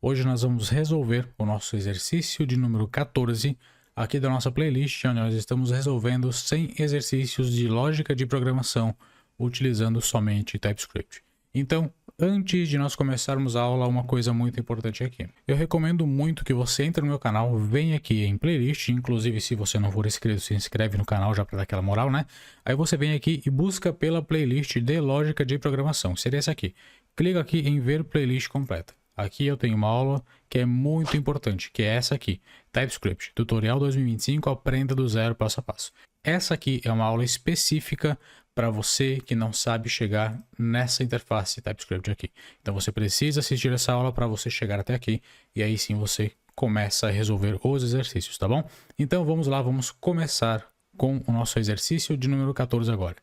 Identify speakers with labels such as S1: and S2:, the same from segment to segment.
S1: Hoje nós vamos resolver o nosso exercício de número 14 aqui da nossa playlist, onde nós estamos resolvendo 100 exercícios de lógica de programação utilizando somente TypeScript. Então, antes de nós começarmos a aula, uma coisa muito importante aqui. Eu recomendo muito que você entre no meu canal, venha aqui em playlist, inclusive se você não for inscrito, se inscreve no canal já para dar aquela moral, né? Aí você vem aqui e busca pela playlist de lógica de programação, seria essa aqui. Clica aqui em ver playlist completa. Aqui eu tenho uma aula que é muito importante, que é essa aqui, TypeScript, Tutorial 2025, aprenda do zero passo a passo. Essa aqui é uma aula específica para você que não sabe chegar nessa interface TypeScript aqui. Então você precisa assistir essa aula para você chegar até aqui e aí sim você começa a resolver os exercícios, tá bom? Então vamos lá, vamos começar com o nosso exercício de número 14 agora.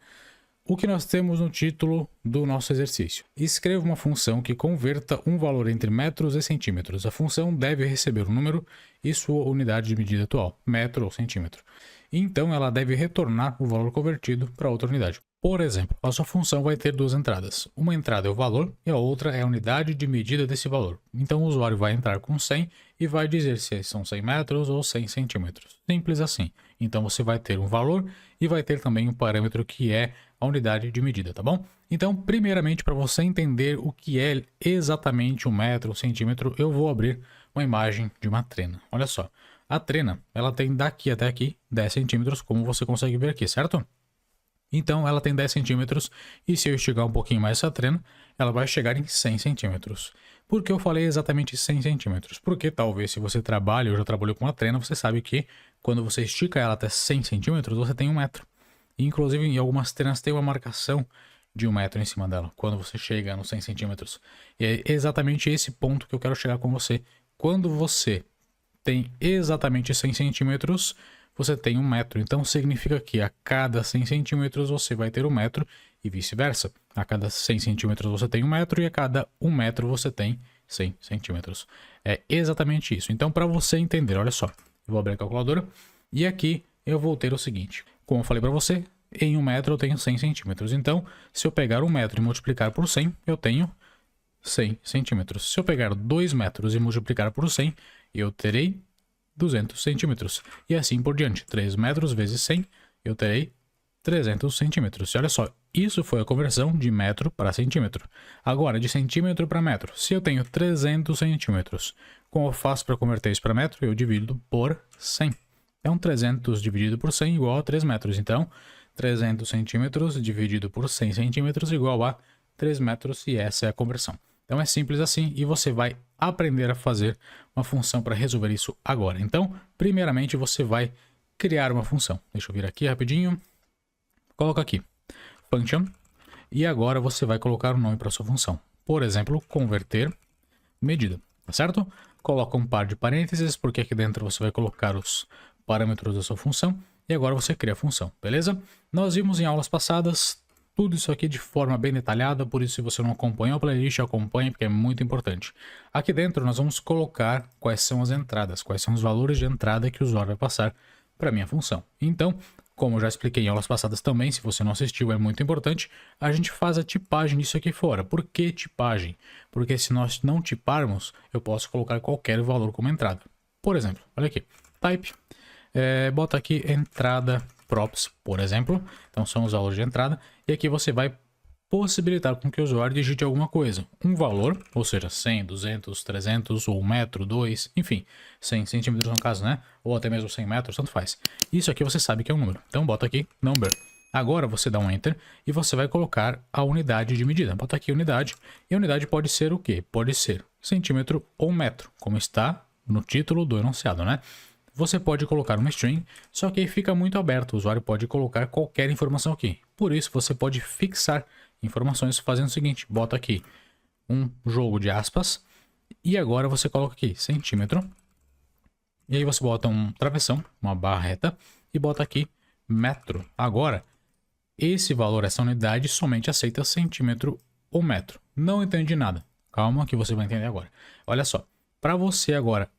S1: O que nós temos no título do nosso exercício? Escreva uma função que converta um valor entre metros e centímetros. A função deve receber um número e sua unidade de medida atual, metro ou centímetro. Então ela deve retornar o valor convertido para outra unidade. Por exemplo, a sua função vai ter duas entradas. Uma entrada é o valor e a outra é a unidade de medida desse valor. Então o usuário vai entrar com 100 e vai dizer se são 100 metros ou 100 centímetros. Simples assim. Então você vai ter um valor e vai ter também um parâmetro que é a unidade de medida, tá bom? Então, primeiramente, para você entender o que é exatamente um metro, um centímetro, eu vou abrir uma imagem de uma trena. Olha só, a trena, ela tem daqui até aqui 10 centímetros, como você consegue ver aqui, certo? Então, ela tem 10 centímetros e se eu esticar um pouquinho mais essa trena, ela vai chegar em 100 centímetros. Por que eu falei exatamente 100 centímetros? Porque talvez se você trabalha ou já trabalhou com uma trena, você sabe que quando você estica ela até 100 centímetros, você tem 1 metro. Inclusive, em algumas trenas tem uma marcação de 1 metro em cima dela, quando você chega nos 100 centímetros. E é exatamente esse ponto que eu quero chegar com você. Quando você tem exatamente 100 centímetros, você tem 1 metro. Então, significa que a cada 100 centímetros você vai ter 1 metro e vice-versa. A cada 100 centímetros você tem 1 metro e a cada 1 metro você tem 100 centímetros. É exatamente isso. Então, para você entender, olha só, eu vou abrir a calculadora e aqui eu vou ter o seguinte. Como eu falei para você, em 1 metro eu tenho 100 centímetros. Então, se eu pegar 1 metro e multiplicar por 100, eu tenho 100 centímetros. Se eu pegar 2 metros e multiplicar por 100, eu terei 200 centímetros. E assim por diante. 3 metros vezes 100, eu terei 300 centímetros. E olha só, isso foi a conversão de metro para centímetro. Agora, de centímetro para metro. Se eu tenho 300 centímetros, como eu faço para converter isso para metro? Eu divido por 100. Então, 300 dividido por 100 igual a 3 metros. Então, 300 centímetros dividido por 100 centímetros igual a 3 metros. E essa é a conversão. Então, é simples assim e você vai aprender a fazer uma função para resolver isso agora. Então, primeiramente, você vai criar uma função. Deixa eu vir aqui rapidinho. Coloca aqui, function. E agora você vai colocar um nome para sua função. Por exemplo, converter medida. Tá certo? Coloca um par de parênteses, porque aqui dentro você vai colocar os parâmetros da sua função e agora você cria a função, beleza? Nós vimos em aulas passadas tudo isso aqui de forma bem detalhada, por isso se você não acompanhou a playlist, acompanhe porque é muito importante. Aqui dentro nós vamos colocar quais são as entradas, quais são os valores de entrada que o usuário vai passar para a minha função. Então, como eu já expliquei em aulas passadas também, se você não assistiu é muito importante, a gente faz a tipagem disso aqui fora. Por que tipagem? Porque se nós não tiparmos, eu posso colocar qualquer valor como entrada. Por exemplo, olha aqui, type. Bota aqui entrada props, por exemplo. Então são os valores de entrada. E aqui você vai possibilitar com que o usuário digite alguma coisa. Um valor, ou seja, 100, 200, 300, ou 1 metro, 2, enfim. 100 centímetros no caso, né? Ou até mesmo 100 metros, tanto faz. Isso aqui você sabe que é um número. Então bota aqui number. Agora você dá um enter e você vai colocar a unidade de medida. Bota aqui unidade. E a unidade pode ser o quê? Pode ser centímetro ou metro, como está no título do enunciado, né? Você pode colocar uma string, só que aí fica muito aberto, o usuário pode colocar qualquer informação aqui. Por isso, você pode fixar informações fazendo o seguinte, bota aqui um jogo de aspas, e agora você coloca aqui centímetro, e aí você bota um travessão, uma barra reta, e bota aqui metro. Agora, esse valor, essa unidade, somente aceita centímetro ou metro. Não entendi nada, calma que você vai entender agora. Olha só, para você agora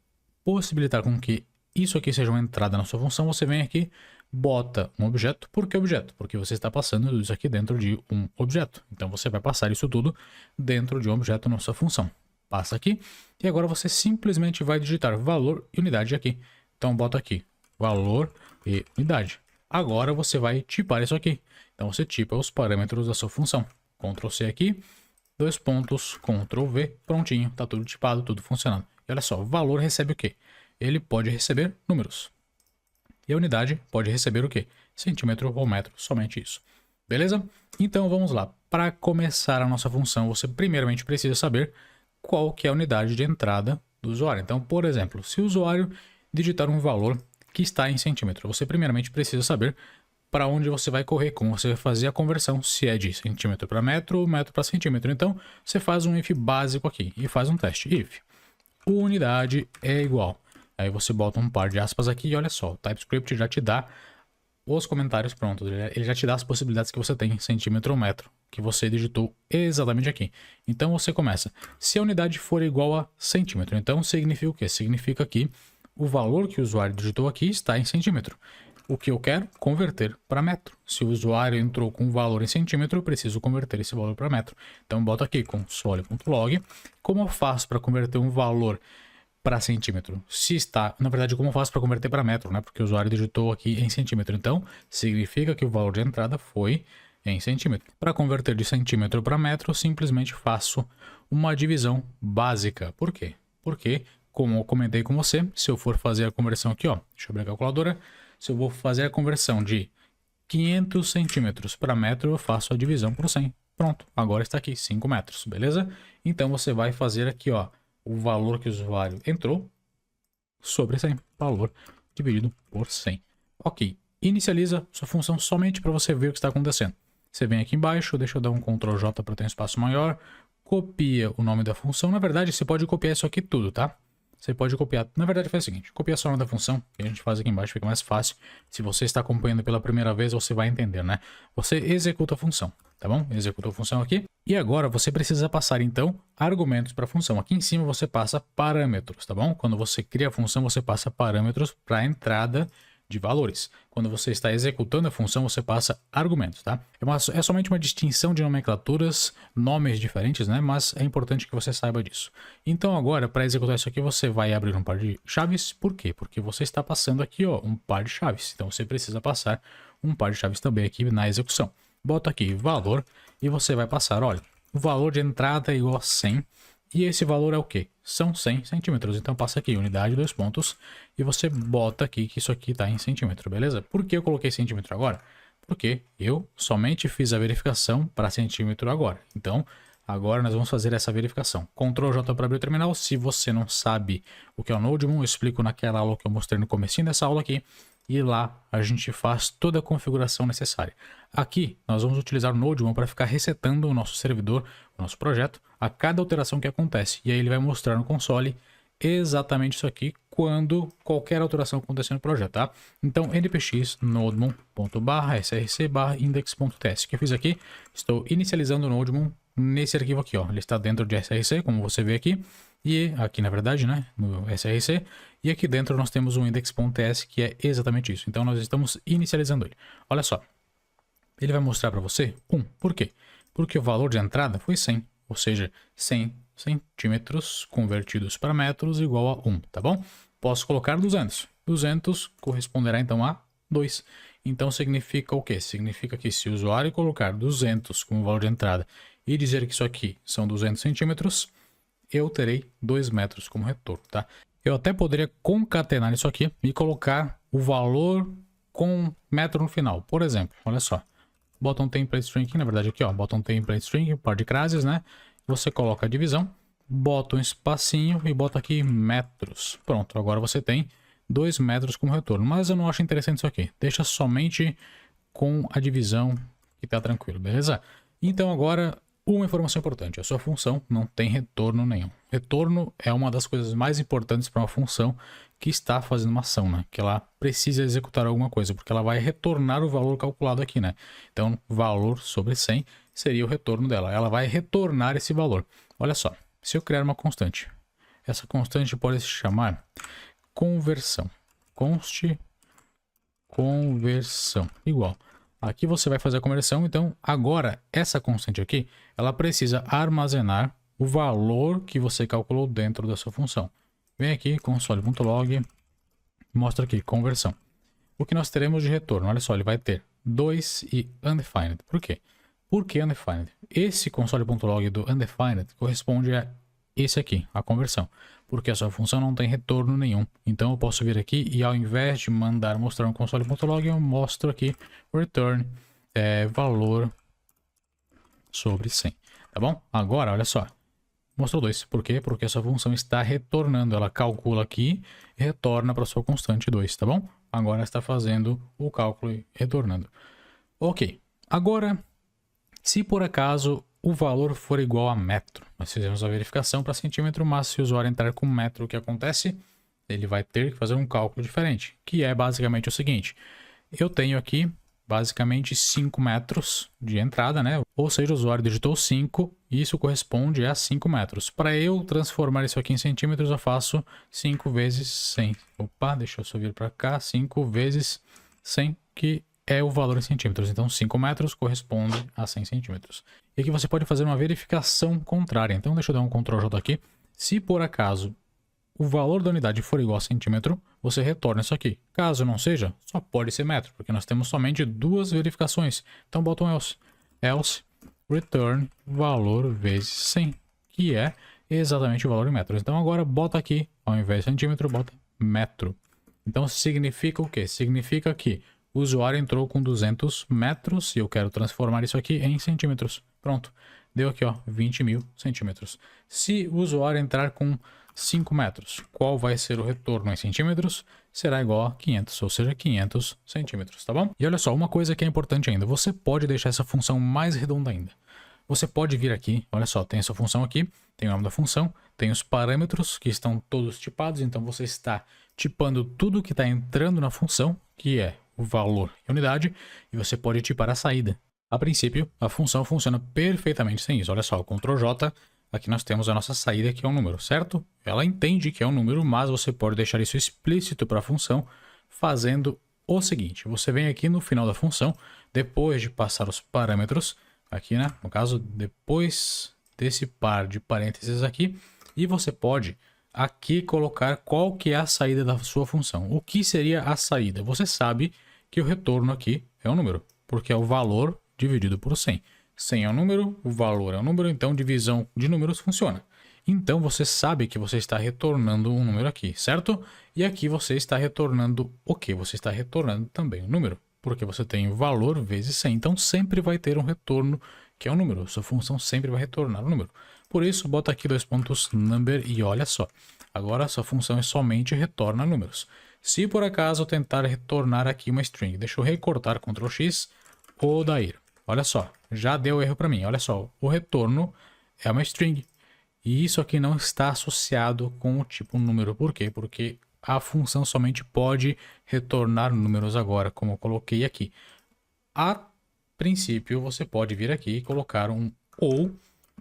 S1: possibilitar com que isso aqui seja uma entrada na sua função, você vem aqui, bota um objeto. Por que objeto? Porque você está passando tudo isso aqui dentro de um objeto. Então você vai passar isso tudo dentro de um objeto na sua função. passa aqui. E agora você simplesmente vai digitar valor e unidade aqui. Então bota aqui, valor e unidade. Agora você vai tipar isso aqui. Então você tipa os parâmetros da sua função. Ctrl C aqui, 2 pontos, Ctrl V, prontinho, tá tudo tipado, tudo funcionando. E olha só, o valor recebe o quê? Ele pode receber números. E a unidade pode receber o quê? Centímetro ou metro, somente isso. Beleza? Então vamos lá. Para começar a nossa função, você primeiramente precisa saber qual que é a unidade de entrada do usuário. Então, por exemplo, se o usuário digitar um valor que está em centímetro, você primeiramente precisa saber para onde você vai correr, como você vai fazer a conversão, se é de centímetro para metro ou metro para centímetro. Então, você faz um if básico aqui e faz um teste. If unidade é igual. Aí você bota um par de aspas aqui e olha só, o TypeScript já te dá os comentários prontos. Ele já te dá as possibilidades que você tem, centímetro ou metro, que você digitou exatamente aqui. Então você começa. Se a unidade for igual a centímetro, então significa o quê? Significa que o valor que o usuário digitou aqui está em centímetro. O que eu quero? Converter para metro. Se o usuário entrou com um valor em centímetro, eu preciso converter esse valor para metro. Então eu boto aqui console.log. Como eu faço para converter um valor para centímetro? Se está, na verdade, como eu faço para converter para metro, né? Porque o usuário digitou aqui em centímetro. Então, significa que o valor de entrada foi em centímetro. Para converter de centímetro para metro, eu simplesmente faço uma divisão básica. Por quê? Porque, como eu comentei com você, se eu for fazer a conversão aqui, ó, deixa eu abrir a calculadora. Se eu vou fazer a conversão de 500 centímetros para metro, eu faço a divisão por 100. Pronto, agora está aqui, 5 metros, beleza? Então você vai fazer aqui, ó, o valor que o usuário entrou sobre 100, valor dividido por 100. Ok, inicializa sua função somente para você ver o que está acontecendo. Você vem aqui embaixo, deixa eu dar um Ctrl J para ter um espaço maior, copia o nome da função. Na verdade, você pode copiar isso aqui tudo, tá? Você pode copiar, na verdade faz o seguinte, copia só o nome da função, que a gente faz aqui embaixo, fica mais fácil. Se você está acompanhando pela primeira vez, você vai entender, né? Você executa a função, tá bom? Executa a função aqui. E agora você precisa passar, então, argumentos para a função. Aqui em cima você passa parâmetros, tá bom? Quando você cria a função, você passa parâmetros para a entrada de valores. Quando você está executando a função, você passa argumentos, tá? É somente uma distinção de nomenclaturas, nomes diferentes, né? Mas é importante que você saiba disso. Então agora, para executar isso aqui, você vai abrir um par de chaves. Por quê? Porque você está passando aqui, ó, um par de chaves. Então você precisa passar um par de chaves também aqui na execução. Bota aqui valor e você vai passar, olha, o valor de entrada é igual a 100. E esse valor é o quê? São 100 centímetros. Então passa aqui, unidade, 2 pontos. E você bota aqui que isso aqui está em centímetro, beleza? Por que eu coloquei centímetro agora? Porque eu somente fiz a verificação para centímetro agora. Então, agora nós vamos fazer essa verificação. Ctrl J para abrir o terminal. Se você não sabe o que é o Nodemon, eu explico naquela aula que eu mostrei no comecinho dessa aula aqui. E lá a gente faz toda a configuração necessária. Aqui nós vamos utilizar o Nodemon para ficar resetando o nosso servidor, o nosso projeto, a cada alteração que acontece. E aí ele vai mostrar no console exatamente isso aqui quando qualquer alteração acontecer no projeto, tá? Então npx nodemon.src/index.ts. O que eu fiz aqui? Estou inicializando o Nodemon nesse arquivo aqui, ó. Ele está dentro de src, como você vê aqui. E aqui, na verdade, né, no src, e aqui dentro nós temos um index.ts que é exatamente isso. Então nós estamos inicializando ele. Olha só, ele vai mostrar para você 1. Por quê? Porque o valor de entrada foi 100, ou seja, 100 centímetros convertidos para metros igual a 1, tá bom? Posso colocar 200. 200 corresponderá então a 2. Então significa o quê? Significa que se o usuário colocar 200 como valor de entrada e dizer que isso aqui são 200 centímetros, eu terei 2 metros como retorno, tá? Eu até poderia concatenar isso aqui e colocar o valor com metro no final. Por exemplo, olha só. Bota um template string aqui, na verdade aqui, ó. Bota um template string, um par de crases, né? Você coloca a divisão, bota um espacinho e bota aqui metros. Pronto, agora você tem 2 metros como retorno. Mas eu não acho interessante isso aqui. Deixa somente com a divisão que tá tranquilo, beleza? Então agora, uma informação importante, a sua função não tem retorno nenhum. Retorno é uma das coisas mais importantes para uma função que está fazendo uma ação, né? Que ela precisa executar alguma coisa, porque ela vai retornar o valor calculado aqui, né? Então, valor sobre 100 seria o retorno dela. Ela vai retornar esse valor. Olha só, se eu criar uma constante, essa constante pode se chamar conversão. Const conversão igual. Aqui você vai fazer a conversão, então agora essa constante aqui, ela precisa armazenar o valor que você calculou dentro da sua função. Vem aqui, console.log, mostra aqui, conversão. O que nós teremos de retorno? Olha só, ele vai ter 2 e undefined. Por quê? Por que undefined? Esse console.log do undefined corresponde a esse aqui, a conversão. Porque a sua função não tem retorno nenhum. Então eu posso vir aqui e ao invés de mandar mostrar um console.log, eu mostro aqui return valor sobre 100. Tá bom? Agora, olha só. Mostrou 2. Por quê? Porque essa função está retornando. Ela calcula aqui e retorna para sua constante 2, tá bom? Agora está fazendo o cálculo e retornando. Ok. Agora, se por acaso o valor for igual a metro, nós fizemos a verificação para centímetro, mas se o usuário entrar com metro, o que acontece? Ele vai ter que fazer um cálculo diferente, que é basicamente o seguinte. Eu tenho aqui basicamente 5 metros de entrada, né? Ou seja, o usuário digitou 5 e isso corresponde a 5 metros. Para eu transformar isso aqui em centímetros, eu faço 5 vezes 100. Opa, deixa eu subir para cá. 5 vezes 100, que é o valor em centímetros. Então, 5 metros corresponde a 100 centímetros. E aqui você pode fazer uma verificação contrária. Então, deixa eu dar um Ctrl J aqui. Se por acaso o valor da unidade for igual a centímetro, você retorna isso aqui. Caso não seja, só pode ser metro, porque nós temos somente 2 verificações. Então bota um else. Else return valor vezes 100, que é exatamente o valor em metros. Então agora bota aqui, ao invés de centímetro, bota metro. Então significa o quê? Significa que o usuário entrou com 200 metros e eu quero transformar isso aqui em centímetros. Pronto. Deu aqui, ó, 20.000 centímetros. Se o usuário entrar com 5 metros, qual vai ser o retorno em centímetros? Será igual a 500, ou seja, 500 centímetros, tá bom? E olha só, uma coisa que é importante ainda, você pode deixar essa função mais redonda ainda. Você pode vir aqui, olha só, tem essa função aqui, tem o nome da função, tem os parâmetros que estão todos tipados, então você está tipando tudo que está entrando na função, que é o valor e a unidade, e você pode tipar a saída. A princípio, a função funciona perfeitamente sem isso. Olha só, o Ctrl J, aqui nós temos a nossa saída, que é um número, certo? Ela entende que é um número, mas você pode deixar isso explícito para a função, fazendo o seguinte. Você vem aqui no final da função, depois de passar os parâmetros, aqui, né? No caso, depois desse par de parênteses aqui, e você pode aqui colocar qual que é a saída da sua função. O que seria a saída? Você sabe que o retorno aqui é um número, porque é o valor dividido por 100. 100 é um número, o valor é um número, então divisão de números funciona. Então você sabe que você está retornando um número aqui, certo? E aqui você está retornando o quê? Você está retornando também um número, porque você tem o valor vezes 100. Então sempre vai ter um retorno que é um número. Sua função sempre vai retornar um número. Por isso, bota aqui 2 pontos number e olha só. Agora sua função é somente retorna números. Se por acaso eu tentar retornar aqui uma string, deixa eu recortar Ctrl X, Odair. Olha só, já deu erro para mim. Olha só, o retorno é uma string. E isso aqui não está associado com o tipo número. Por quê? Porque a função somente pode retornar números agora, como eu coloquei aqui. A princípio, você pode vir aqui e colocar um ou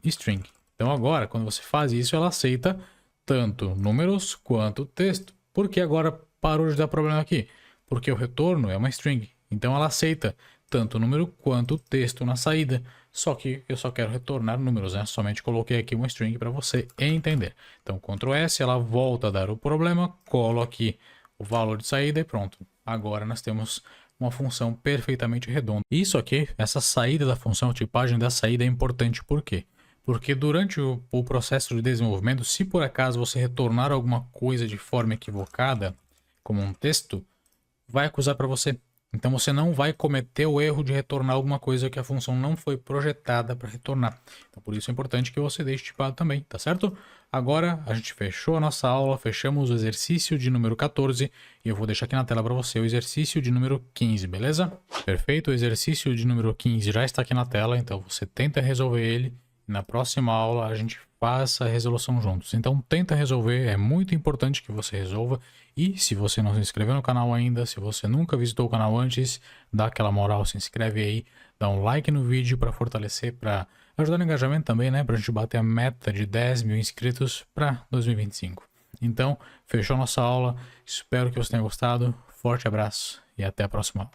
S1: string. Então agora, quando você faz isso, ela aceita tanto números quanto texto. Por que agora parou de dar problema aqui? Porque o retorno é uma string. Então ela aceita tanto número quanto texto na saída. Só que eu só quero retornar números, né? Somente coloquei aqui uma string para você entender. Então, Ctrl S, ela volta a dar o problema, colo aqui o valor de saída e pronto. Agora nós temos uma função perfeitamente redonda. Isso aqui, essa saída da função, a tipagem da saída é importante. Por quê? Porque durante o processo de desenvolvimento, se por acaso você retornar alguma coisa de forma equivocada, como um texto, vai acusar para você. Então você não vai cometer o erro de retornar alguma coisa que a função não foi projetada para retornar. Então por isso é importante que você deixe tipado também, tá certo? Agora a gente fechou a nossa aula, fechamos o exercício de número 14 e eu vou deixar aqui na tela para você o exercício de número 15, beleza? Perfeito, o exercício de número 15 já está aqui na tela, então você tenta resolver ele. Na próxima aula a gente faz a resolução juntos. Então tenta resolver, é muito importante que você resolva. E se você não se inscreveu no canal ainda, se você nunca visitou o canal antes, dá aquela moral, se inscreve aí, dá um like no vídeo para fortalecer, para ajudar no engajamento também, né? Para a gente bater a meta de 10 mil inscritos para 2025. Então, fechou nossa aula, espero que você tenha gostado, forte abraço e até a próxima aula.